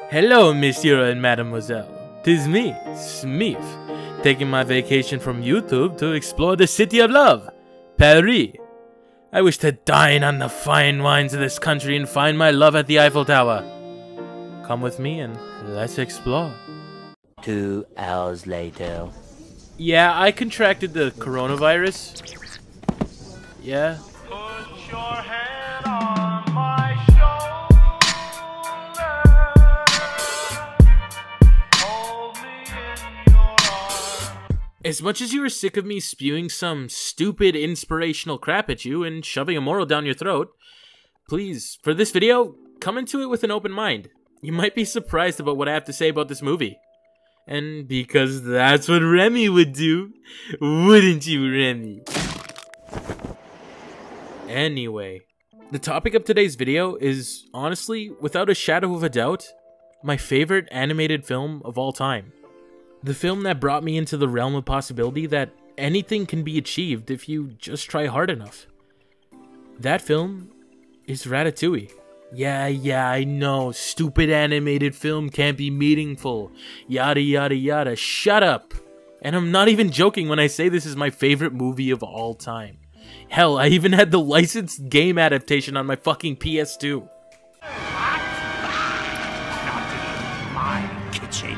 Hello, monsieur and mademoiselle. 'Tis me, Smeef, taking my vacation from YouTube to explore the city of love, Paris. I wish to dine on the fine wines of this country and find my love at the Eiffel Tower. Come with me and let's explore. 2 hours later. Yeah, I contracted the coronavirus. Yeah. Put your hand on my shoulder. Hold me in your arms. As much as you were sick of me spewing some stupid inspirational crap at you and shoving a moral down your throat, please, for this video, come into it with an open mind. You might be surprised about what I have to say about this movie. And because that's what Remy would do, wouldn't you, Remy? Anyway, the topic of today's video is, honestly, without a shadow of a doubt, my favorite animated film of all time. The film that brought me into the realm of possibility that anything can be achieved if you just try hard enough. That film is Ratatouille. Yeah, I know, stupid animated film can't be meaningful, yada yada yada, shut up! And I'm not even joking when I say this is my favorite movie of all time. Hell, I even had the licensed game adaptation on my fucking PS2. Not in my kitchen.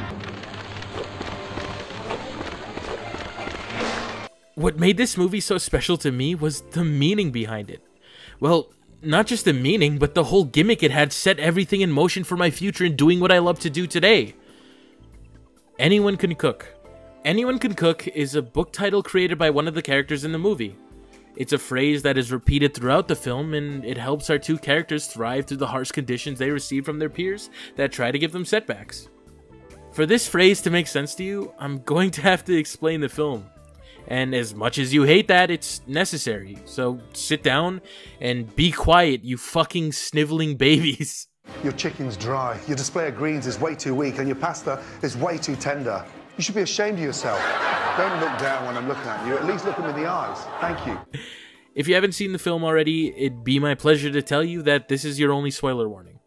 What made this movie so special to me was the meaning behind it. Well, not just the meaning, but the whole gimmick it had set everything in motion for my future and doing what I love to do today. Anyone Can Cook. Anyone Can Cook is a book title created by one of the characters in the movie. It's a phrase that is repeated throughout the film, and it helps our two characters thrive through the harsh conditions they receive from their peers that try to give them setbacks. For this phrase to make sense to you, I'm going to have to explain the film. And as much as you hate that, it's necessary. So sit down and be quiet, you fucking sniveling babies. Your chicken's dry, your display of greens is way too weak, and your pasta is way too tender. You should be ashamed of yourself. Don't look down when I'm looking at you. At least look them in the eyes. Thank you. If you haven't seen the film already, it'd be my pleasure to tell you that this is your only spoiler warning.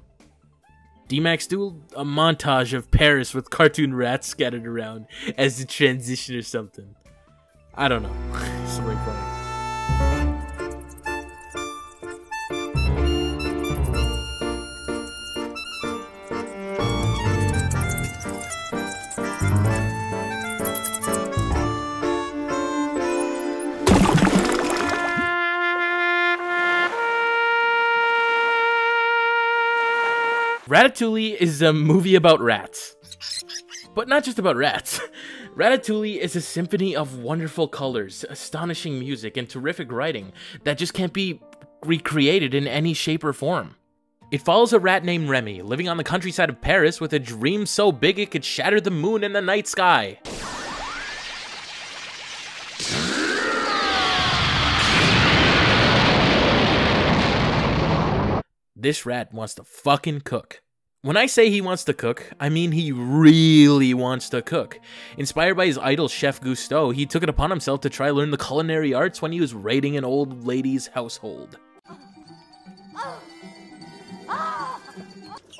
Dmax, do a montage of Paris with cartoon rats scattered around as the transition or something. I don't know. Something funny. Ratatouille is a movie about rats. But not just about rats. Ratatouille is a symphony of wonderful colors, astonishing music, and terrific writing that just can't be recreated in any shape or form. It follows a rat named Remy, living on the countryside of Paris with a dream so big it could shatter the moon in the night sky. This rat wants to fucking cook. When I say he wants to cook, I mean he really wants to cook. Inspired by his idol Chef Gusteau, he took it upon himself to try learn the culinary arts when he was raiding an old lady's household.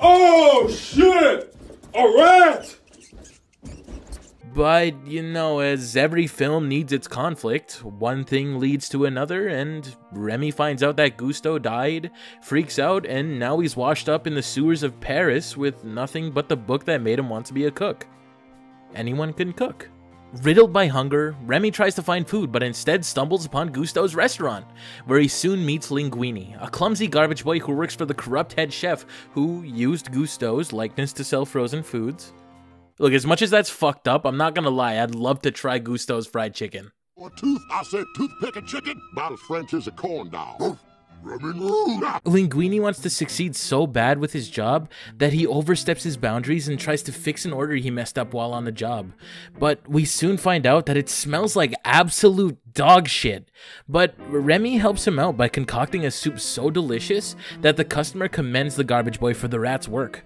Oh shit! A rat! But, you know, as every film needs its conflict, one thing leads to another, and Remy finds out that Gusteau died, freaks out, and now he's washed up in the sewers of Paris with nothing but the book that made him want to be a cook. Anyone Can Cook. Riddled by hunger, Remy tries to find food, but instead stumbles upon Gusteau's restaurant, where he soon meets Linguini, a clumsy garbage boy who works for the corrupt head chef who used Gusteau's likeness to sell frozen foods. Look, as much as that's fucked up, I'm not gonna lie, I'd love to try Gusteau's fried chicken. Or tooth, I said toothpick and chicken. About as French as a corn dog. Linguini wants to succeed so bad with his job that he oversteps his boundaries and tries to fix an order he messed up while on the job. But we soon find out that it smells like absolute dog shit. But Remy helps him out by concocting a soup so delicious that the customer commends the garbage boy for the rat's work.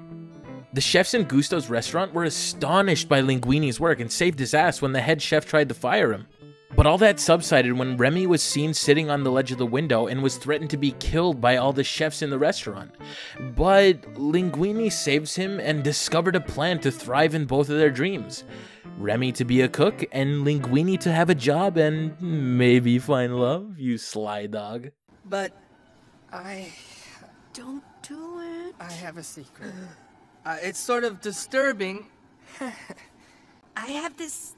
The chefs in Gusteau's restaurant were astonished by Linguini's work and saved his ass when the head chef tried to fire him. But all that subsided when Remy was seen sitting on the ledge of the window and was threatened to be killed by all the chefs in the restaurant. But Linguini saves him and discovered a plan to thrive in both of their dreams. Remy to be a cook and Linguini to have a job and maybe find love, you sly dog. But I Don't do it. have a secret. It's sort of disturbing. I have this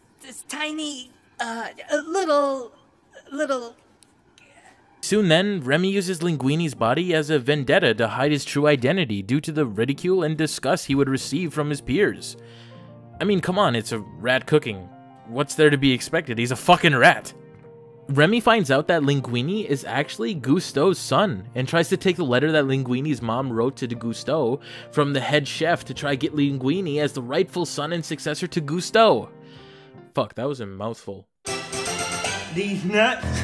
tiny, little. Soon then, Remy uses Linguini's body as a vendetta to hide his true identity due to the ridicule and disgust he would receive from his peers. I mean, come on, it's a rat cooking. What's there to be expected? He's a fucking rat. Remy finds out that Linguini is actually Gusteau's son and tries to take the letter that Linguini's mom wrote to Gusteau from the head chef to try get Linguini as the rightful son and successor to Gusteau. Fuck, that was a mouthful. These nuts.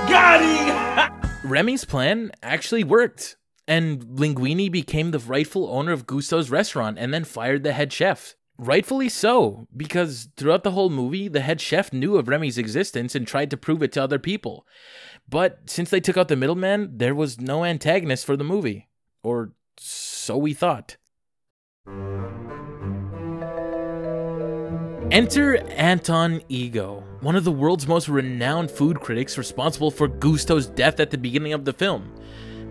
Got him! Remy's plan actually worked, and Linguini became the rightful owner of Gusteau's restaurant and then fired the head chef. Rightfully so, because throughout the whole movie, the head chef knew of Remy's existence and tried to prove it to other people. But since they took out the middleman, there was no antagonist for the movie. Or so we thought. Enter Anton Ego, one of the world's most renowned food critics responsible for Gusteau's death at the beginning of the film,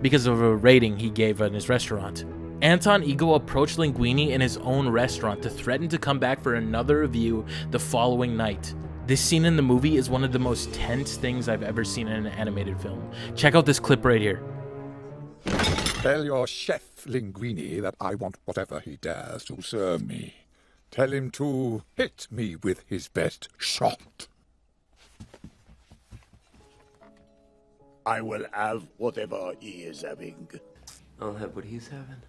because of a rating he gave in his restaurant. Anton Ego approached Linguini in his own restaurant to threaten to come back for another review the following night. This scene in the movie is one of the most tense things I've ever seen in an animated film. Check out this clip right here. Tell your chef, Linguini, that I want whatever he dares to serve me. Tell him to hit me with his best shot. I will have whatever he is having. I'll have what he's having.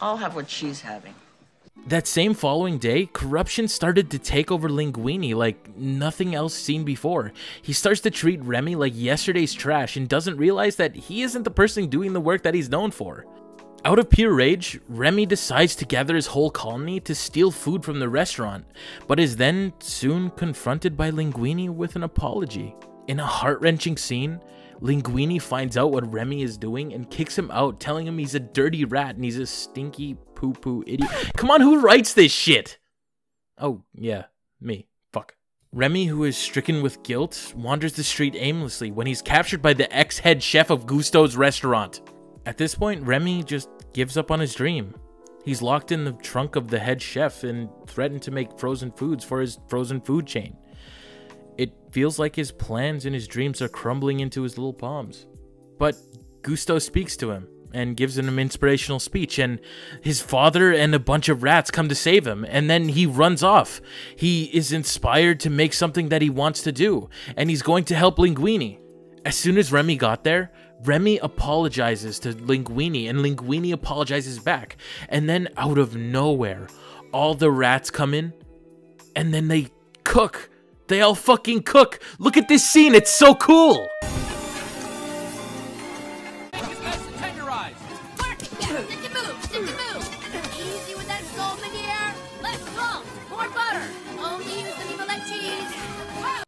I'll have what she's having. That same following day, corruption started to take over Linguini like nothing else seen before. He starts to treat Remy like yesterday's trash and doesn't realize that he isn't the person doing the work that he's known for. Out of pure rage, Remy decides to gather his whole colony to steal food from the restaurant, but is then soon confronted by Linguini with an apology. In a heart-wrenching scene, Linguini finds out what Remy is doing and kicks him out, telling him he's a dirty rat and he's a stinky poo-poo idiot. Come on, who writes this shit? Oh, yeah, me. Fuck. Remy, who is stricken with guilt, wanders the street aimlessly when he's captured by the ex-head chef of Gusteau's restaurant. At this point, Remy just gives up on his dream. He's locked in the trunk of the head chef and threatened to make frozen foods for his frozen food chain. It feels like his plans and his dreams are crumbling into his little palms. But Gusteau speaks to him and gives him an inspirational speech, and his father and a bunch of rats come to save him, and then he runs off. He is inspired to make something that he wants to do, and he's going to help Linguini. As soon as Remy got there, Remy apologizes to Linguini, and Linguini apologizes back. And then out of nowhere, all the rats come in, and then they cook. They all fucking cook. Look at this scene, it's so cool.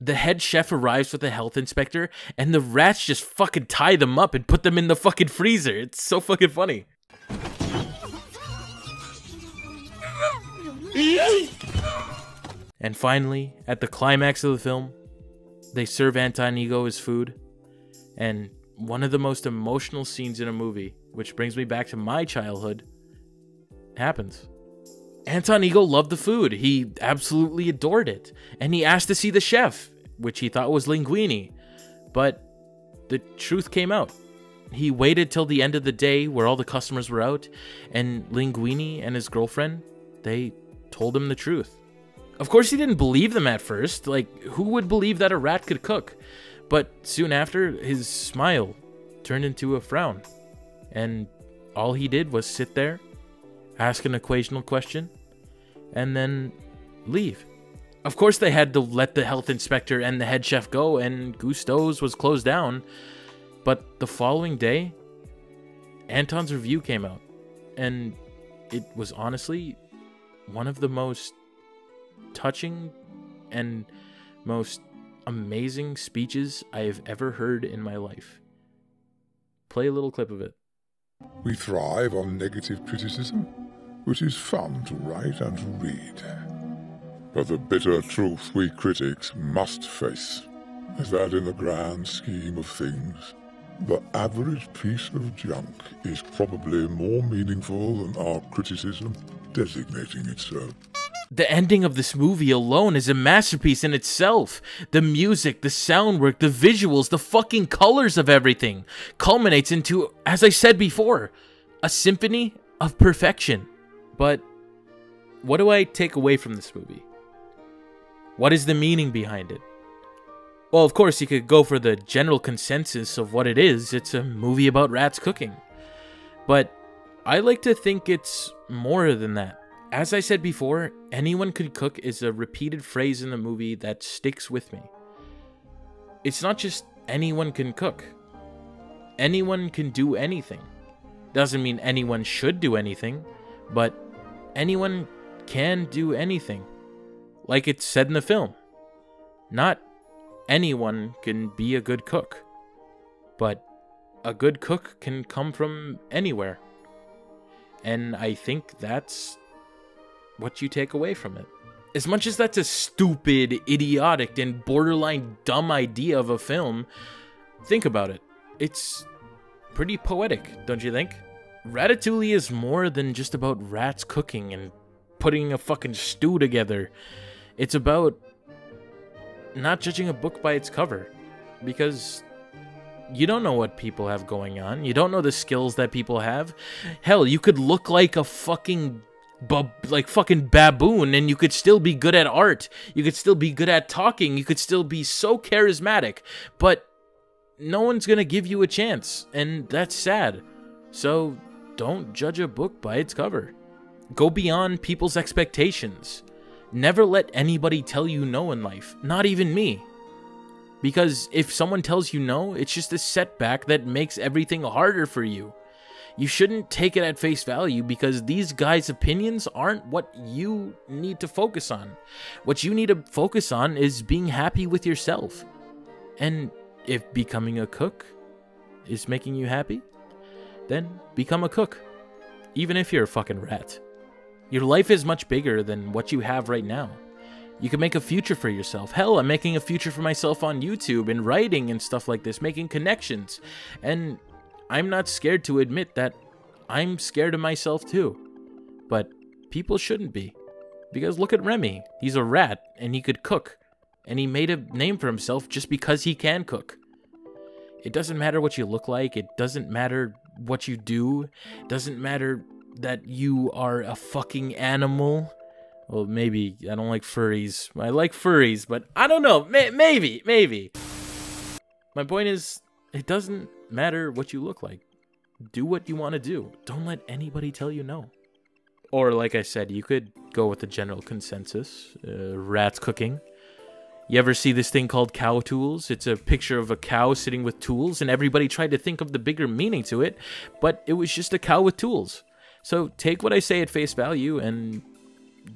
The head chef arrives with the health inspector, and the rats just fucking tie them up and put them in the fucking freezer. It's so fucking funny. And finally, at the climax of the film, they serve Anton Ego his food. And one of the most emotional scenes in a movie, which brings me back to my childhood, happens. Anton Ego loved the food. He absolutely adored it. And he asked to see the chef, which he thought was Linguini. But the truth came out. He waited till the end of the day where all the customers were out, and Linguini and his girlfriend, they told him the truth. Of course, he didn't believe them at first. Like, who would believe that a rat could cook? But soon after, his smile turned into a frown. And all he did was sit there, ask an occasional question, and then leave. Of course, they had to let the health inspector and the head chef go, and Gusteau's was closed down. But the following day, Anton's review came out, and it was honestly one of the most touching and most amazing speeches I have ever heard in my life. Play a little clip of it. We thrive on negative criticism, which is fun to write and to read. But the bitter truth we critics must face is that in the grand scheme of things, the average piece of junk is probably more meaningful than our criticism designating it so. The ending of this movie alone is a masterpiece in itself. The music, the sound work, the visuals, the fucking colors of everything culminates into, as I said before, a symphony of perfection. But what do I take away from this movie? What is the meaning behind it? Well, of course, you could go for the general consensus of what it is. It's a movie about rats cooking. But I like to think it's more than that. As I said before, anyone could cook is a repeated phrase in the movie that sticks with me. It's not just anyone can cook. Anyone can do anything. Doesn't mean anyone should do anything, but anyone can do anything. Like it's said in the film. Not anyone can be a good cook, but a good cook can come from anywhere. And I think that's what you take away from it. As much as that's a stupid, idiotic, and borderline dumb idea of a film, think about it. It's pretty poetic, don't you think? Ratatouille is more than just about rats cooking and putting a fucking stew together. It's about not judging a book by its cover, because you don't know what people have going on. You don't know the skills that people have. Hell, you could look like a fucking baboon and you could still be good at art. You could still be good at talking. You could still be so charismatic, but no one's gonna give you a chance, and that's sad. So don't judge a book by its cover. Go beyond people's expectations. Never let anybody tell you no in life, not even me. Because if someone tells you no, it's just a setback that makes everything harder for you. You shouldn't take it at face value, because these guys' opinions aren't what you need to focus on. What you need to focus on is being happy with yourself. And if becoming a cook is making you happy, then become a cook. Even if you're a fucking rat. Your life is much bigger than what you have right now. You can make a future for yourself. Hell, I'm making a future for myself on YouTube and writing and stuff like this, making connections. And I'm not scared to admit that I'm scared of myself too. But people shouldn't be. Because look at Remy. He's a rat and he could cook. And he made a name for himself just because he can cook. It doesn't matter what you look like. It doesn't matter what you do. It doesn't matter that you are a fucking animal. Well, maybe. I don't like furries. I like furries, but I don't know. Maybe. My point is, it doesn't matter what you look like. Do what you want to do. Don't let anybody tell you no. Or, like I said, you could go with the general consensus. Rats cooking. You ever see this thing called cow tools? It's a picture of a cow sitting with tools, and everybody tried to think of the bigger meaning to it, but it was just a cow with tools. So take what I say at face value and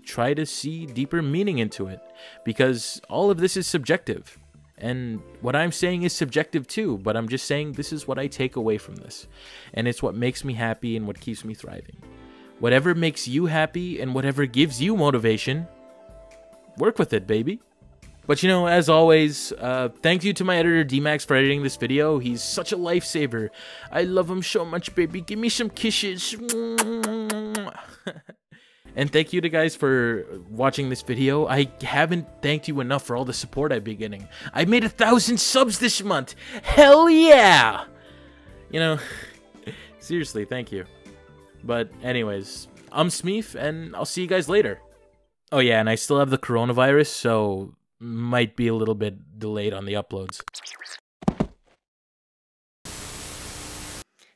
try to see deeper meaning into it, because all of this is subjective. And what I'm saying is subjective too, but I'm just saying this is what I take away from this. And it's what makes me happy and what keeps me thriving. Whatever makes you happy and whatever gives you motivation, work with it, baby. But you know, as always, thank you to my editor Dmax for editing this video. He's such a lifesaver. I love him so much, baby. Give me some kisses. And thank you to guys for watching this video. I haven't thanked you enough for all the support I've been getting. I made 1,000 subs this month. Hell yeah! You know, seriously, thank you. But anyways, I'm Smeef, and I'll see you guys later. Oh yeah, and I still have the coronavirus, so might be a little bit delayed on the uploads.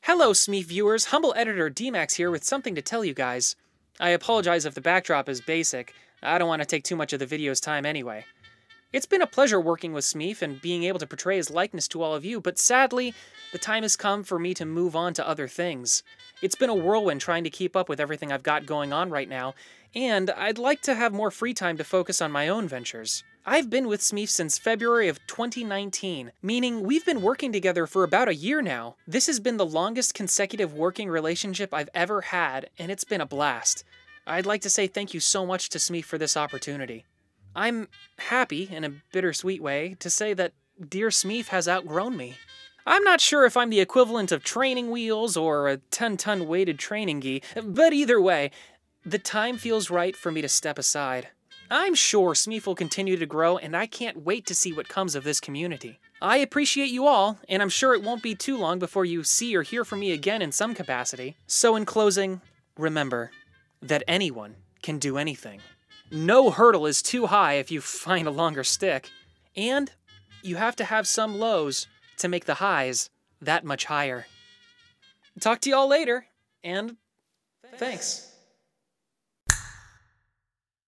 Hello, Smeef viewers. Humble editor Dmax here with something to tell you guys. I apologize if the backdrop is basic. I don't want to take too much of the video's time anyway. It's been a pleasure working with Smeef and being able to portray his likeness to all of you, but sadly, the time has come for me to move on to other things. It's been a whirlwind trying to keep up with everything I've got going on right now, and I'd like to have more free time to focus on my own ventures. I've been with Smeef since February of 2019, meaning we've been working together for about a year now. This has been the longest consecutive working relationship I've ever had, and it's been a blast. I'd like to say thank you so much to Smeef for this opportunity. I'm happy, in a bittersweet way, to say that dear Smeef has outgrown me. I'm not sure if I'm the equivalent of training wheels or a 10-ton weighted training gi, but either way, the time feels right for me to step aside. I'm sure Smeef will continue to grow, and I can't wait to see what comes of this community. I appreciate you all, and I'm sure it won't be too long before you see or hear from me again in some capacity. So in closing, remember that anyone can do anything. No hurdle is too high if you find a longer stick. And you have to have some lows to make the highs that much higher. Talk to y'all later, and thanks.